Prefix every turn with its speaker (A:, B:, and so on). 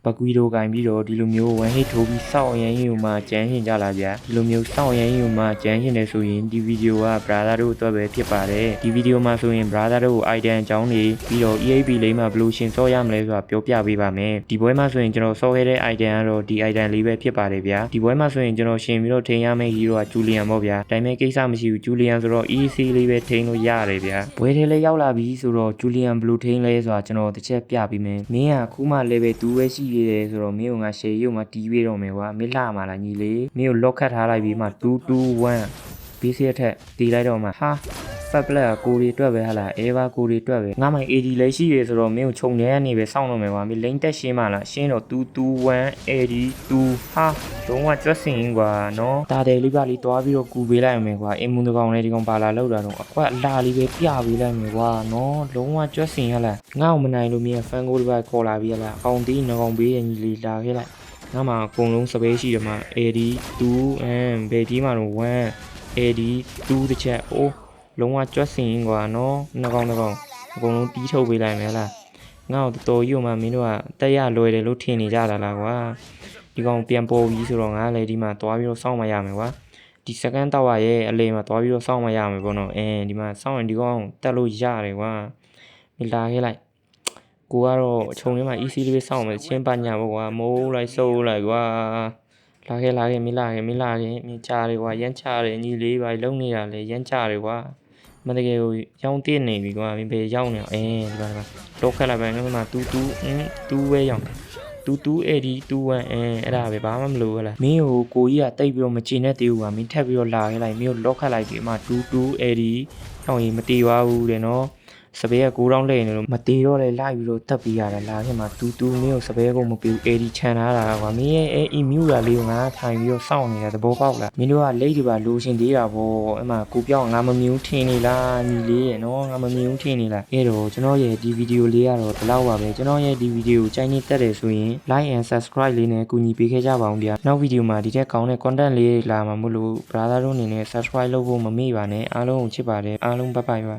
A: ဘကွီတို့ကင်ပြီးတော့ဒီလိုမျိုး1 hit ထိုးပြီးစောင့်ရမ်းရင်မှကျန်းရှင်ကြလာဗျာဒီလိုမျိုးစောင့်ရမ်းရင်မှကျန်းရှင်နေဆိုရင်ဒီဗီဒီယိုက brother တို့အတွက်ပဲဖြစ်ပါတယ်ဒီဗီဒီယိုမှာဆိုရင် brother တို့ item အကြောင်းတွေပြီးတော့ EAP လေးမှာဘယ်လိုရှင်စော့ရမလဲဆိုတာပြောပြပေးပါမယ်ဒီပွဲမှာဆိုရင်ကျွန်တော်စော့ခဲ့တဲ့ item ကတော့ဒီ item လေးပဲဖြစ်ပါတယ်ဗျာဒီပွဲမှာဆိုရင်ကျွန်တော်ရှင်ပြီးတော့ထိန်းရမယ့် hero က Julian ပေါ့ဗျာဒါပေမဲ့ကိစ္စမရှိဘူး Julian ဆိုတော့ EC လေးပဲထိန်းလို့ရတယ်ဗျာပွဲထဲလေးရောက်လာပြီဆိုတော့ Julian ဘယ်လိုထိန်းလဲဆိုတာကျွန်တော်တစ်ချက်ပြပေးမယ်မင်းကအခုမှ level 2ပဲရှိသေးတယ်ဆိုတော့မင်းကငါရှယ်ရုံမှာတီးပေးတော့မယ်ကွာမင်းလှမှာလားညီလေးမင်းကို lock ခတ်ထားလိုက်ပြီးမှ221 BC အထက်တီးလိုက်တော့မှဟာဖက်ပလက်ကိုရီတွက်ပဲဟာလားအေဗာကိုရီတွက်ပဲငါမိုင် AD လည်းရှိရဆိုတော့မင်းကိုခြုံနေရနေပဲစောင့်တော့မယ်ကွာမင်းလိမ့်တက်ရှင်းပါလားရှင်းတော့221 AD 2ဟာလုံးဝကျွတ်စင်ကွာနော်တာတယ်လေးပါလေးတွားပြီးတော့ကူပေးလိုက်မယ်ကွာအင်မွန်တကောင်လေးဒီကောင်ပါလာလောက်တာတော့အကွက်အလားလေးပဲပြပေးလိုက်မယ်ကွာနော်လုံးဝကျွတ်စင်ရလားငါ့ကိုမနိုင်လို့မင်းဖန်ကိုလေးပါခေါ်လာပြီးရလားအကောင်တီးငကောင်ပေးရညီလေးလာခဲ့လိုက်ငါမှာအကုန်လုံးစပေးရှိတယ်မှာ AD 2ဘယ်ဒီမှာတော့1 AD 2တစ်ချက်အိုးလုံးဝကျွတ်စင်ကွာနော်ငကောင်အကုန်လုံးတီးထုတ်ပေးလိုက်မယ်လားငါ့ကိုတော်ကြီးမှမင်းတို့ကတက်ရလွယ်တယ်လို့ထင်နေကြတာလားကွာဒီကောင်ပြန်ပေါ်ပြီးဆိုတော့ငါလည်းဒီမှာသွားပြီးတော့စောင့်မရမယ်ကွာဒီစကန်တောက်ရဲ့အလေမှာသွားပြီးတော့စောင့်မရမယ်ပေါ့နော်ဒီမှာစောင့်ရင်ဒီကောင်တက်လို့ရတယ်ကွာမလာခဲ့လိုက်ကိုကတော့အချုံထဲမှာ EC လေးပဲစောင့်မယ်ချင်းပညာပေါ့ကွာမိုးလိုက်စိုးလိုက်ကွာလာခဲ့မင်းကြားတယ်ကွာရမ်းချတယ်ညီလေးပါလုံနေတာလေရမ်းချတယ်ကွာမတကယ်ကိုရောင်းတင်နေပြီကွာမင်းပဲရောက်နေဒီမှာတော့ခက်လိုက်ပဲငါမှ2ပဲရောက်22 AD 21အဲ့ဒါပဲဘာမှမလုပ်ဟလားမင်းကိုကြီးကတိတ်ပြီးတော့မချင်တဲ့တေးဘူးကွာမင်းထက်ပြီးတော့လာခဲ့လိုက်မင်းကိုလော့ခတ်လိုက်ပြီးမှ22 AD တော့ရင်မတီးပါဘူးတဲ့နော်စပယ်က9000လဲနေလို့မတေတော့လဲလိုက်ပြီးတော့တက်ပြီးရတာလာခင်မှာတူမင်းကိုစပယ်ကိုမပြီး AD ချန်ထားတာကွာမင်းရဲ့အီမြူလာလေးကိုငါထိုင်ပြီးတော့စောင့်နေတာသဘောပေါက်လားမင်းတို့ကလိတ်တွေပါလိုရှင်သေးတာဗောအဲ့မှာကိုပြောင်းငါမမြင်ဘူးထင်နေလားညီလေးရဲ့နော်ငါမမြင်ဘူးထင်နေလားအဲ့တော့ကျွန်တော်ရဲ့ဒီဗီဒီယိုလေးကတော့ဒီလောက်ပါပဲကျွန်တော်ရဲ့ဒီဗီဒီယိုကိုကြိုက်နေတတ်တယ်ဆိုရင် like and subscribe လေးနဲ့ကူညီပေးခဲ့ကြပါဦးဗျာနောက်ဗီဒီယိုမှာဒီထက်ကောင်းတဲ့ content လေးလာမှာမို့လို့ brother တို့အနေနဲ့ subscribe လုပ်ဖို့မမေ့ပါနဲ့အားလုံးကိုချစ်ပါတယ်အားလုံးဘိုင်ဘိုင်ပါ